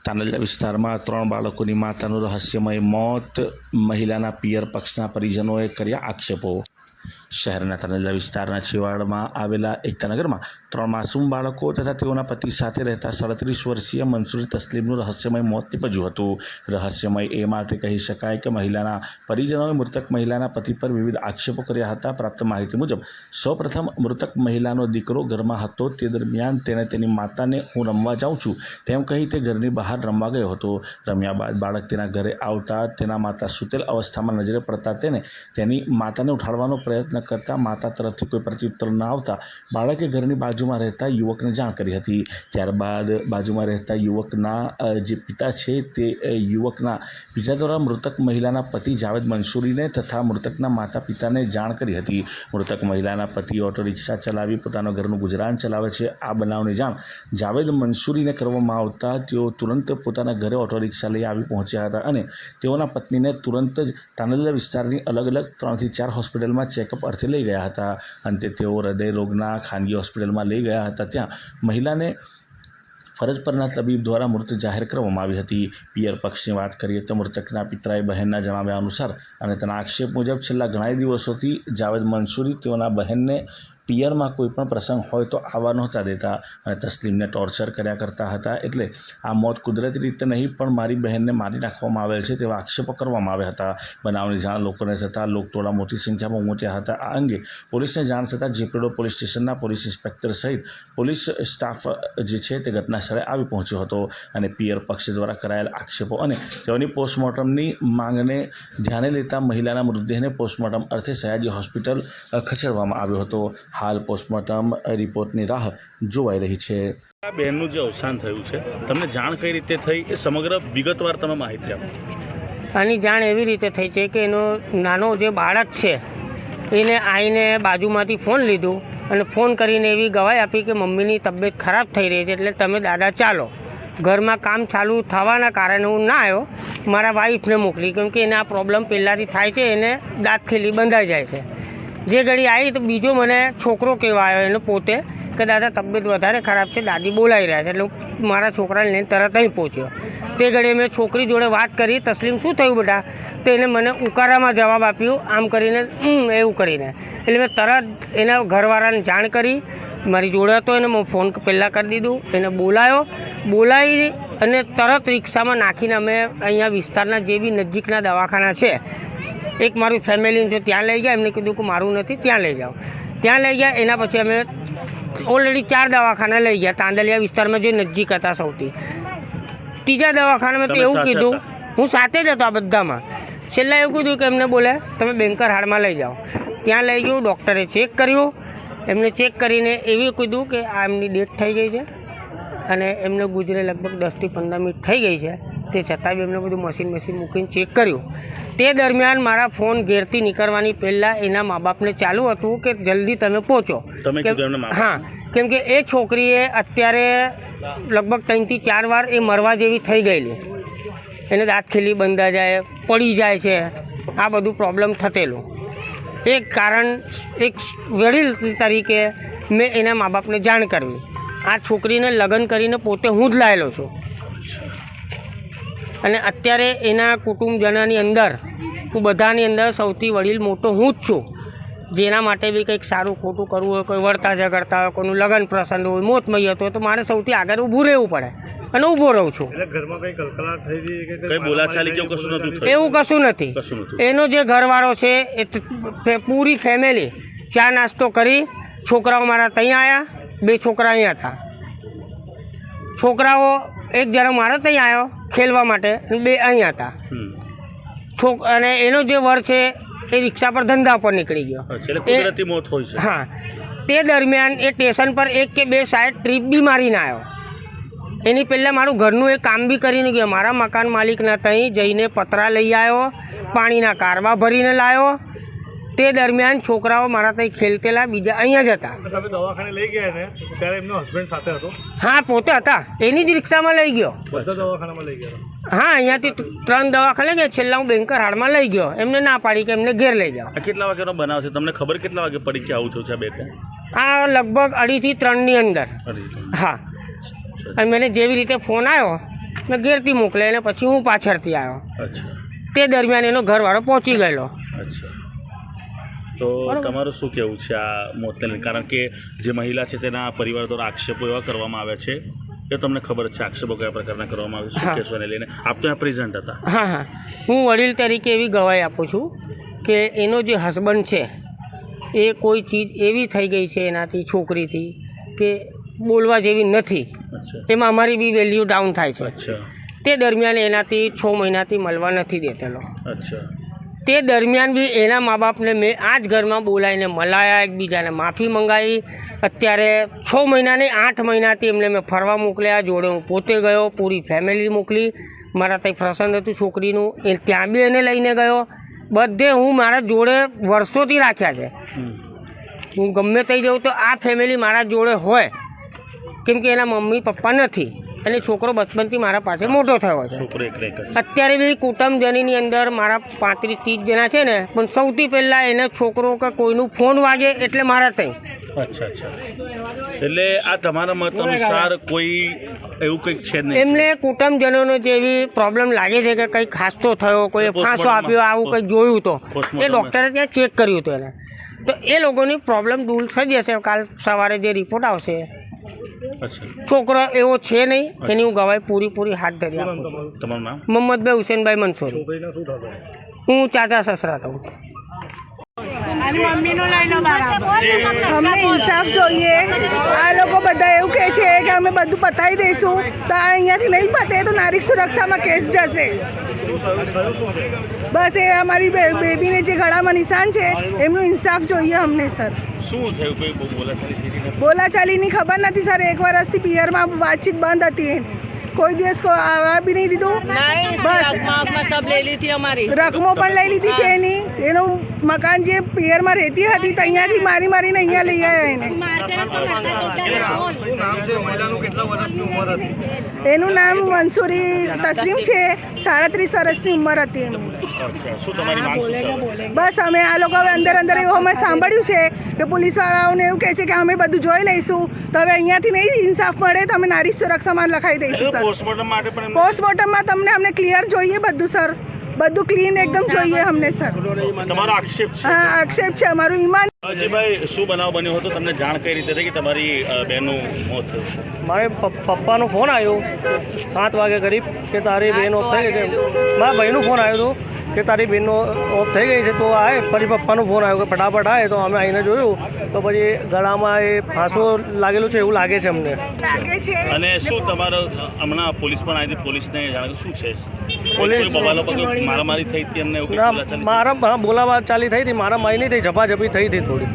તાનલા વિસ્તારમાં 3 બાળકોની માતાનું રહસ્યમય મોત, મહિલાના પિયર પક્ષના પરિજનોએ કર્યા આક્ષેપો। શહેરના તાનલા વિસ્તારના છેવાડામાં આવેલા એકતાનગરમાં 3 માસૂમ બાળકો તથા તેઓના પતિ સાથે રહેતા 37 વર્ષીય મંસૂરી તસ્લીમનું રહસ્યમય મોત નીપજ્યું હતું। રહસ્યમય એ માટે કહી શકાય કે મહિલાના પરિજનોએ મૃતક મહિલાના પતિ પર વિવિધ આક્ષેપો કર્યા હતા। પ્રાપ્ત માહિતી મુજબ સૌપ્રથમ મૃતક મહિલાનો દીકરો ઘરમાં હતો, તે દરમિયાન તેણે તેની માતાને હું રમવા જાઉં છું તેમ કહી તે ઘરની બહાર રમવા ગયો હતો। રમ્યા બાદ બાળક તેના ઘરે આવતા તેના માતા સૂતેલ અવસ્થામાં નજરે પડતા તેને તેની માતાને ઉઠાડવાનો પ્રયત્ન કરતા માતા તરફથી કોઈ પ્રત્યુત્તર ન આવતા બાળકે ઘરની બાજુમાં રહેતા યુવકને જાણ કરી હતી। ત્યારબાદ બાજુમાં રહેતા યુવકના જે પિતા છે તે યુવકના પિતા દ્વારા મૃતક મહિલાના પતિ જાવેદ મંસૂરીને તથા મૃતકના માતા પિતાને જાણ કરી હતી। મૃતક મહિલાના પતિ ઓટો રિક્ષા ચલાવી પોતાના ઘરનું ગુજરાન ચલાવે છે। આ બનાવની જાણ જાવેદ મંસૂરીને કરવામાં આવતા તેઓ તુરંત પોતાના ઘરે ઓટો રિક્ષા લઈ આવી પહોંચ્યા હતા અને તેઓના પત્નીને તુરંત જ તાનલા વિસ્તારની અલગ અલગ 3 થી 4 હોસ્પિટલમાં ચેકઅપ અર્થે લઈ ગયા હતા। અંતે તેઓ હૃદય રોગના ખાનગી હોસ્પિટલમાં લઈ ગયા હતા। ત્યાં મહિલાને ફરજ પરના તબીબ દ્વારા મૃત જાહેર કરવામાં આવી હતી। પિયર પક્ષની વાત કરીએ તો મૃતકના પિતરાઈ બહેનના જણાવ્યા અનુસાર અને તેના આક્ષેપ મુજબ છેલ્લા ઘણા દિવસોથી જાવેદ મંસૂરી તેઓના બહેનને પિયરમાં કોઈ પણ પ્રસંગ હોય તો આવવા નહોતા દેતા અને તસ્લીમને ટોર્ચર કર્યા કરતા હતા। એટલે આ મોત કુદરતી રીતે નહીં પણ મારી બહેનને મારી નાખવામાં આવેલ છે તેવા આક્ષેપો કરવામાં આવ્યા હતા। બનાવની જાણ લોકોને થતાં લોકટોળા મોટી સંખ્યામાં ઉમટ્યા હતા। આ અંગે પોલીસને જાણ થતાં જેપીડો પોલીસ સ્ટેશનના પોલીસ ઇન્સ્પેક્ટર સહિત પોલીસ સ્ટાફ જે છે તે ઘટના સ્થળે આવી પહોંચ્યો હતો અને પિયર પક્ષ દ્વારા કરાયેલ આક્ષેપો અને તેઓની પોસ્ટમોર્ટમની માંગને ધ્યાને લેતા મહિલાના મૃતદેહને પોસ્ટમોર્ટમ અર્થે સયાજી હોસ્પિટલ ખસેડવામાં આવ્યો હતો। હાલ પોસ્ટમોર્ટમ રિપોર્ટની રાહ જોવાઈ રહી છે। આ બહેનનું જે અવસાન થયું છે તમને જાણ કઈ રીતે થઈ એ સમગ્ર વિગતવાર તમે માહિતી આપો। આની જાણ એવી રીતે થઈ છે કે એનો નાનો જે બાળક છે એને આવીને બાજુમાંથી ફોન લીધું અને ફોન કરીને એવી ગવાહી આપી કે મમ્મીની તબિયત ખરાબ થઈ રહી છે એટલે તમે દાદા ચાલો। ઘરમાં કામ ચાલુ થવાના કારણે હું ના આવ્યો, મારા વાઈફને મોકલી, કેમ કે એને આ પ્રોબ્લેમ પહેલાંથી થાય છે, એને દાંત ખીલી બંધાઈ જાય છે। જે ઘડી આવી તો બીજો મને છોકરો કહેવા આવ્યો એને પોતે કે દાદા તબિયત વધારે ખરાબ છે, દાદી બોલાવી રહ્યા છે, એટલે હું મારા છોકરાને લઈને તરત અહીં પહોંચ્યો। તે ઘડીએ મેં છોકરી જોડે વાત કરી, તસ્લીમ શું થયું બેટા? તો એને મને ઉકારામાં જવાબ આપ્યો, આમ કરીને એવું કરીને। એટલે મેં તરત એના ઘરવાળાને જાણ કરી, મારી જોડે હતો એને મેં ફોન પહેલાં કરી દીધું, એને બોલાવી અને તરત રિક્ષામાં નાખીને અમે અહીંયા વિસ્તારના જે બી નજીકના દવાખાના છે, એક મારું ફેમિલી છે ત્યાં લઈ ગયા, એમને કીધું કે મારું નથી ત્યાં લઈ જાઓ। ત્યાં લઈ ગયા એના પછી અમે ઓલરેડી 4 દવાખાના લઈ ગયા તાંદલિયા વિસ્તારમાં જે નજીક હતા સૌથી। ત્રીજા દવાખાનામાં તો એવું કીધું, હું સાથે જ હતો આ બધામાં, છેલ્લા એવું કીધું કે એમને બોલે તમે બેંકર હાડમાં લઈ જાઓ। ત્યાં લઈ ગયું, ડૉક્ટરે ચેક કર્યું, એમને ચેક કરીને એવું કીધું કે આ એમની ડેથ થઈ ગઈ છે અને એમને ગુજરે લગભગ 10 થી 15 મિનિટ થઈ ગઈ છે। તે છતાં બી એમને બધું મશીન મૂકીને ચેક કર્યું। તે દરમિયાન મારા ફોન ઘેરથી નીકળવાની પહેલાં એના મા બાપને ચાલુ હતું કે જલ્દી તમે પહોંચો। હા, કેમ કે એ છોકરીએ અત્યારે લગભગ 3 થી 4 વાર એ મરવા જેવી થઈ ગયેલી, એને દાંત ખીલી બંધા જાય, પડી જાય છે, આ બધું પ્રોબ્લેમ થતેલું। એક કારણ એક વડીલ તરીકે મેં એના મા બાપને જાણ કરવી। આ છોકરીને લગ્ન કરીને પોતે હું જ લાવેલો છું અને અત્યારે એના કુટુંબજનોની અંદર હું બધાની અંદર સૌથી વડીલ મોટો હું જ છું। જેના માટે બી કંઈક સારું ખોટું કરવું હોય, કોઈ વળતા ઝઘડતા હોય, કોઈનું લગ્ન પ્રસંગ હોય, મોત મૈયત હોય તો મારે સૌથી આગળ ઊભું રહેવું પડે અને ઊભો રહું છું। એવું કશું નથી। એનો જે ઘરવાળો છે એ પૂરી ફેમિલી ચા નાસ્તો કરી, છોકરાઓ મારા ત્યાં આવ્યા, 2 છોકરા અહીંયા હતા। છોકરાઓ એક જણા મારા ત્યાં આવ્યો ખેલવા માટે, 2 અહીંયા હતા। અને એનો જે વર છે એ રિક્ષા પર ધંધા પર નીકળી ગયો। હા, તે દરમિયાન એ સ્ટેશન પર 1 કે 2 સાઈડ ટ્રીપ બી મારીને આવ્યો। એની પહેલાં મારું ઘરનું એ કામ બી કરીને ગયો। મારા મકાન માલિકના ત્યાં જઈને પતરા લઈ આવ્યો, પાણીના કારવા ભરીને લાવ્યો। તે દરમિયાન છોકરાઓ મારા ત્યાં ખેલતેલા, બીજા અહીંયા જ હતા। દવાખાને લઈ ગયા ને ત્યારે એમનો હસબન્ડ સાથે હતો? હા, પોતે હતા, એની જ રિક્ષામાં લઈ ગયો। દવાખાનામાં લઈ ગયા? હા, અહીંયાથી 3 દવાખાને ગયા, છેલ્લા હું બેંકર હાડમાં લઈ ગયો, એમને ના પાડી કે એમને ઘેર લઈ જાઓ। કેટલા વાગ્યાનો બનાવ છે તમને ખબર? કેટલા વાગે પડી કે આવું થયું છે? આ લગભગ 2:30 થી 3ની અંદર। હા, અને મને જેવી રીતે ફોન આવ્યો મેં ઘેરથી મોકલ્યા અને પછી હું પાછળથી આવ્યો. અચ્છા તે દરમિયાન એનો ઘરવાળો પહોંચી ગયેલો. અચ્છા તો તમારું શું કહેવું છે આ મોતને લઈને? કારણ કે જે મહિલા છે તેના પરિવાર દ્વારા આક્ષેપો એવા કરવામાં આવ્યા છે કે તમને ખબર છે આક્ષેપો કયા પ્રકારના કરવામાં આવે છે, શું કહેશો એને લઈને? આપ તો ત્યાં પ્રેઝન્ટ હતા. હા, હું વડીલ તરીકે એવી ગવાહી આપું છું કે એનો જે હસબન્ડ છે એ કોઈ ચીજ એવી થઈ ગઈ છે એનાથી, છોકરીથી, કે બોલવા જેવી નથી. અચ્છા એમાં અમારી બી વેલ્યુ ડાઉન થાય છે. અચ્છા તે દરમિયાન એનાથી 6 મહિનાથી મળવા નથી દેતેલો. અચ્છા તે દરમિયાન બી એના મા બાપને મેં આ જ ઘરમાં બોલાવીને મલાયા, એકબીજાને માફી મંગાવી. અત્યારે 6 મહિનાની 8 મહિનાથી એમને મેં ફરવા મોકલ્યા, જોડે હું પોતે ગયો, પૂરી ફેમિલી મોકલી. મારા ત્યાં પ્રસંગ હતું છોકરીનું, એ ત્યાં બી એને લઈને ગયો. બધે હું મારા જોડે વર્ષોથી રાખ્યા છે. હું ગમે ત્યાં જાઉં તો આ ફેમિલી મારા જોડે હોય, કેમ કે એના મમ્મી પપ્પા નથી અને છોકરો બચપનથી મારા પાસે મોટો થયો છે. છોકરો એકલે એક જ. અત્યારે બી કુટુંબજનીની અંદર મારા 35-30 જણા છે ને, પણ સૌથી પહેલાં એને છોકરો કે કોઈનું ફોન વાગે એટલે મારા ત્યાં. અચ્છા અચ્છા એટલે આ તમારા મત અનુસાર કોઈ એવું કંઈક છે નહીં? એમને કુટુંબજનોનો જેવી પ્રોબ્લેમ લાગે છે કે કંઈક ખાસ્તો થયો, કોઈ ફાંસો આપ્યો, આવું કંઈક જોયું તો એ ડૉક્ટરે ત્યાં ચેક કર્યું હતું એને. તો એ લોકોની પ્રોબ્લેમ દૂર થઈ જશે કાલ સવારે જે રિપોર્ટ આવશે. અચ્છા છોકરો એવો છે નહીં, એની હું ગવાહી પૂરી હાથ ધરી આપું છું. તમારું નામ? મોહમ્મદભાઈ હુસેનભાઈ મંસૂરી. છોકરીને શું થતું? હું ચાચા સસરા થઉં. અમને ઇન્સાફ જોઈએ. આ લોકો બધા એવું કહે છે કે અમે બધું પતાવી દઈશું, તો આ અહીંયાથી નહીં પતે તો નાગરિક સુરક્ષામાં કેસ જશે. બસ એ અમારી બેબીને જે ગળામાં નિશાન છે એમનું ઇન્સાફ જોઈએ અમને સર. શું થયું? કોઈ બહુ બોલાચાલી થઈ હતી? બોલાચાલીની ખબર નથી સર. 1 વર્ષથી પિયરમાં વાતચીત બંધ હતી એની. કોઈ દિવસ આવવા બી નહીં દીધું. બસ सब ले ली थी हमारी રકમો પણ લઈ લીધી છે એની. એનું મકાન જે પિયરમાં રહેતી હતી ત્યાંથી મારી મારીને અહીંયા લઈ આવ્યા એને. શું નામ છે મહિલાનું? કેટલા વર્ષની ઉંમર હતી? એનું નામ મંસૂરી તસ્લીમ છે. 37 વર્ષની ઉંમર હતી એમની. અચ્છા શું તમારી માંગ શું છે? બસ અમે આ લોકો હવે અંદર એવું અમે સાંભળ્યું છે કે પોલીસવાળાઓને એવું કહે છે કે અમે બધું જોઈ લઈશું, તો હવે અહીંયાથી નહીં ઇન્સાફ મળે તો અમે નારી સુરક્ષામાં લખાઈ દઈશું સર. પોસ્ટમોર્ટમ માટે પણ પોસ્ટમોર્ટમમાં અમને ક્લિયર જોઈએ બધું સર. બધું ક્લીન એકદમ જોઈએ અમને સર. તમારો આક્ષેપ છે? હા, આક્ષેપ છે અમારું. ઈમાન અજયભાઈ, શું બનાવ બન્યો હતો? તમને જાણ કઈ રીતે થઈ કે તમારી બહેનનું મોત થયું? મારે પપ્પાનો ફોન આવ્યો 7 વાગે કરીબ કે તારી બહેન ઓફ થઈ ગઈ છે. મારા ભાઈનો ફોન આવ્યો હતો કે તારી બહેનનો ઓફ થઈ ગઈ છે, તો આય. પછી પપ્પાનો ફોન આવ્યો કે ફટાફટ આવે. તો અમે આવીને જોયું તો પછી ગળામાં એ ફાંસો લાગેલું છે એવું લાગે છે અમને. લાગે છે. અને શું તમારો હમણાં પોલીસ પણ આવી હતી? પોલીસને જાણ શું છે? પોલીસ- કોઈ બબાલો પગલો મારામારી થઈ હતી એમને એવું કંઈ ના, બોલાચાલી? મારા બોલાવા ચાલી થઈ હતી. મારા માઈ નહીં થઈ, ઝપાઝપી થઈ હતી થોડી.